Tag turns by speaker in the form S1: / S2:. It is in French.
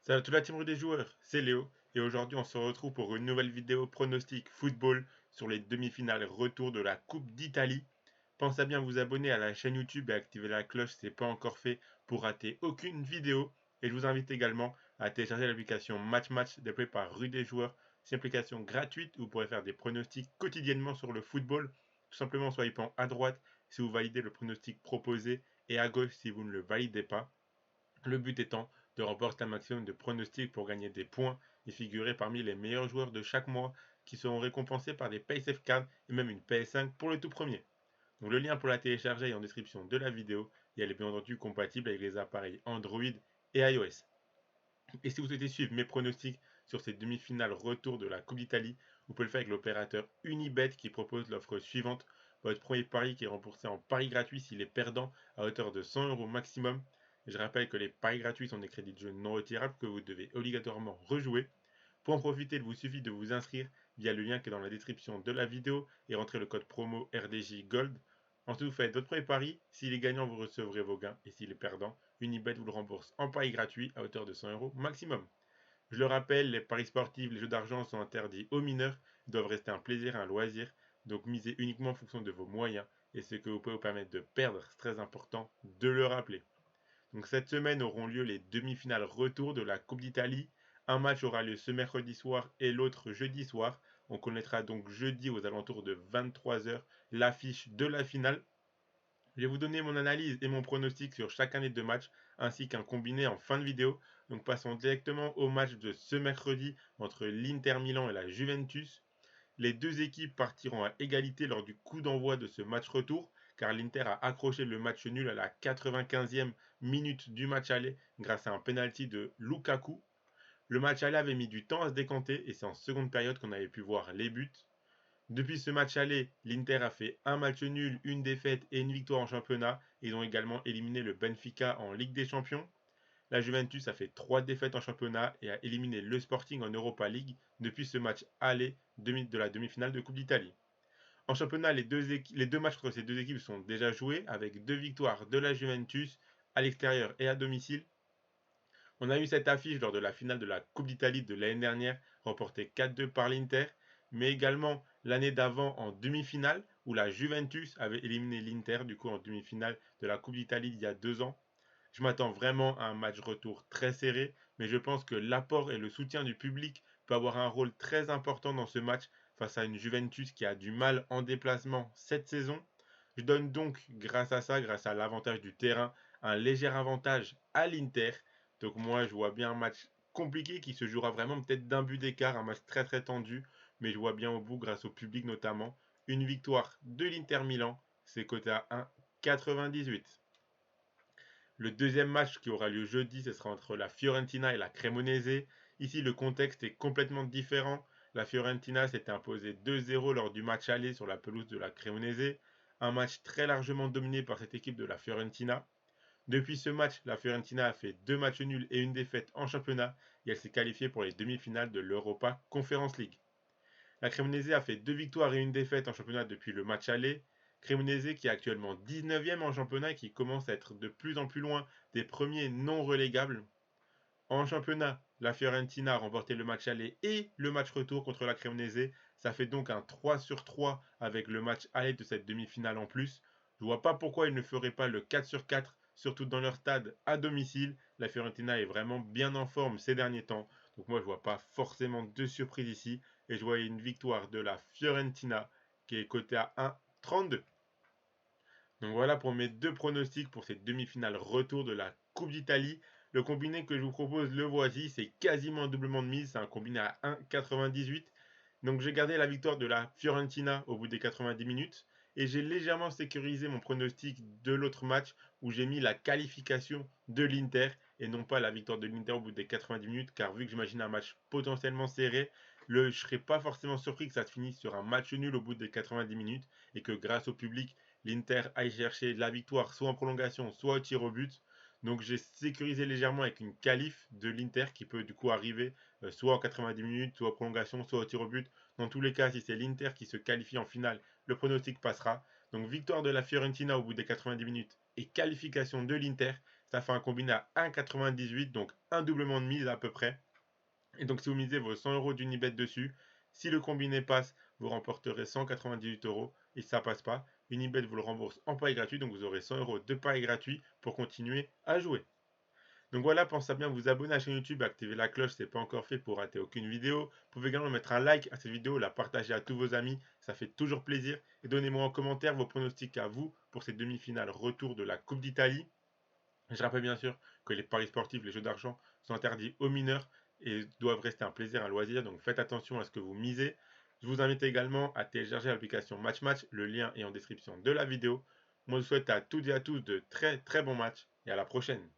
S1: Salut à toute la team des joueurs, c'est Léo et aujourd'hui on se retrouve pour une nouvelle vidéo pronostic football sur les demi-finales retour de la Coupe d'Italie. Pensez à bien vous abonner à la chaîne YouTube et activer la cloche si ce n'est pas encore fait pour rater aucune vidéo. Et je vous invite également à télécharger l'application Match développée par Rue des Joueurs. C'est une application gratuite où vous pourrez faire des pronostics quotidiennement sur le football, tout simplement en swipant à droite si vous validez le pronostic proposé et à gauche si vous ne le validez pas. Le but étant de remporter un maximum de pronostics pour gagner des points et figurer parmi les meilleurs joueurs de chaque mois qui seront récompensés par des PaySafe Cards et même une PS5 pour le tout premier. Donc le lien pour la télécharger est en description de la vidéo et elle est bien entendu compatible avec les appareils Android et iOS. Et si vous souhaitez suivre mes pronostics sur ces demi-finales retour de la Coupe d'Italie, vous pouvez le faire avec l'opérateur Unibet qui propose l'offre suivante. Votre premier pari qui est remboursé en pari gratuit s'il est perdant à hauteur de 100 euros maximum. Je rappelle que les paris gratuits sont des crédits de jeu non retirables que vous devez obligatoirement rejouer. Pour en profiter, il vous suffit de vous inscrire via le lien qui est dans la description de la vidéo et rentrer le code promo RDJ Gold. Ensuite, vous faites votre premier pari. S'il est gagnant, vous recevrez vos gains. Et s'il est perdant, Unibet vous le rembourse en pari gratuit à hauteur de 100 euros maximum. Je le rappelle, les paris sportifs, les jeux d'argent sont interdits aux mineurs. Ils doivent rester un plaisir et un loisir. Donc misez uniquement en fonction de vos moyens et ce que vous pouvez vous permettre de perdre. C'est très important de le rappeler. Donc cette semaine auront lieu les demi-finales retour de la Coupe d'Italie. Un match aura lieu ce mercredi soir et l'autre jeudi soir. On connaîtra donc jeudi aux alentours de 23 h l'affiche de la finale. Je vais vous donner mon analyse et mon pronostic sur chacun des deux matchs, ainsi qu'un combiné en fin de vidéo. Donc passons directement au match de ce mercredi entre l'Inter Milan et la Juventus. Les deux équipes partiront à égalité lors du coup d'envoi de ce match retour, car l'Inter a accroché le match nul à la 95e minute du match aller grâce à un penalty de Lukaku. Le match aller avait mis du temps à se décanter et c'est en seconde période qu'on avait pu voir les buts. Depuis ce match aller, l'Inter a fait un match nul, une défaite et une victoire en championnat. Ils ont également éliminé le Benfica en Ligue des Champions. La Juventus a fait 3 défaites en championnat et a éliminé le Sporting en Europa League depuis ce match aller de la demi-finale de Coupe d'Italie. En championnat, les deux matchs entre ces deux équipes sont déjà joués avec 2 victoires de la Juventus à l'extérieur et à domicile. On a eu cette affiche lors de la finale de la Coupe d'Italie de l'année dernière, remportée 4-2 par l'Inter, mais également l'année d'avant en demi-finale, où la Juventus avait éliminé l'Inter, du coup en demi-finale de la Coupe d'Italie il y a 2 ans. Je m'attends vraiment à un match retour très serré, mais je pense que l'apport et le soutien du public peut avoir un rôle très important dans ce match face à une Juventus qui a du mal en déplacement cette saison. Je donne donc, grâce à ça, grâce à l'avantage du terrain, un léger avantage à l'Inter. Donc moi, je vois bien un match compliqué qui se jouera vraiment peut-être d'un but d'écart, un match très très tendu, mais je vois bien au bout, grâce au public notamment, une victoire de l'Inter Milan. C'est coté à 1,98. Le deuxième match qui aura lieu jeudi, ce sera entre la Fiorentina et la Cremonese. Ici, le contexte est complètement différent. La Fiorentina s'était imposée 2-0 lors du match aller sur la pelouse de la Cremonese. Un match très largement dominé par cette équipe de la Fiorentina. Depuis ce match, la Fiorentina a fait 2 matchs nuls et une défaite en championnat et elle s'est qualifiée pour les demi-finales de l'Europa Conference League. La Cremonese a fait 2 victoires et une défaite en championnat depuis le match aller. Cremonese qui est actuellement 19e en championnat et qui commence à être de plus en plus loin des premiers non relégables. En championnat, la Fiorentina a remporté le match aller et le match retour contre la Cremonese. Ça fait donc un 3 sur 3 avec le match aller de cette demi-finale en plus. Je vois pas pourquoi ils ne feraient pas le 4 sur 4, surtout dans leur stade à domicile. La Fiorentina est vraiment bien en forme ces derniers temps. Donc moi je vois pas forcément de surprise ici. Et je vois une victoire de la Fiorentina qui est cotée à 1,32. Donc voilà pour mes deux pronostics pour cette demi-finale retour de la Coupe d'Italie. Le combiné que je vous propose, le voici, c'est quasiment un doublement de mise, c'est un combiné à 1,98. Donc j'ai gardé la victoire de la Fiorentina au bout des 90 minutes et j'ai légèrement sécurisé mon pronostic de l'autre match où j'ai mis la qualification de l'Inter et non pas la victoire de l'Inter au bout des 90 minutes car vu que j'imagine un match potentiellement serré, je ne serais pas forcément surpris que ça se finisse sur un match nul au bout des 90 minutes et que grâce au public, l'Inter aille chercher la victoire soit en prolongation, soit au tir au but. Donc j'ai sécurisé légèrement avec une qualif de l'Inter qui peut du coup arriver soit en 90 minutes, soit en prolongation, soit au tir au but. Dans tous les cas, si c'est l'Inter qui se qualifie en finale, le pronostic passera. Donc victoire de la Fiorentina au bout des 90 minutes et qualification de l'Inter, ça fait un combiné à 1,98, donc un doublement de mise à peu près. Et donc si vous misez vos 100 euros d'Unibet dessus, si le combiné passe, vous remporterez 198 euros. Et si ça passe pas, Unibet vous le rembourse en pari gratuit, donc vous aurez 100 euros de pari gratuit pour continuer à jouer. Donc voilà, pensez à bien vous abonner à la chaîne YouTube, activer la cloche si ce n'est pas encore fait pour rater aucune vidéo. Vous pouvez également mettre un like à cette vidéo, la partager à tous vos amis, ça fait toujours plaisir. Et donnez-moi en commentaire vos pronostics à vous pour ces demi-finales retour de la Coupe d'Italie. Je rappelle bien sûr que les paris sportifs, les jeux d'argent sont interdits aux mineurs et doivent rester un plaisir, un loisir. Donc faites attention à ce que vous misez. Je vous invite également à télécharger l'application Match Match. Le lien est en description de la vidéo. Moi je vous souhaite à toutes et à tous de très très bons matchs et à la prochaine.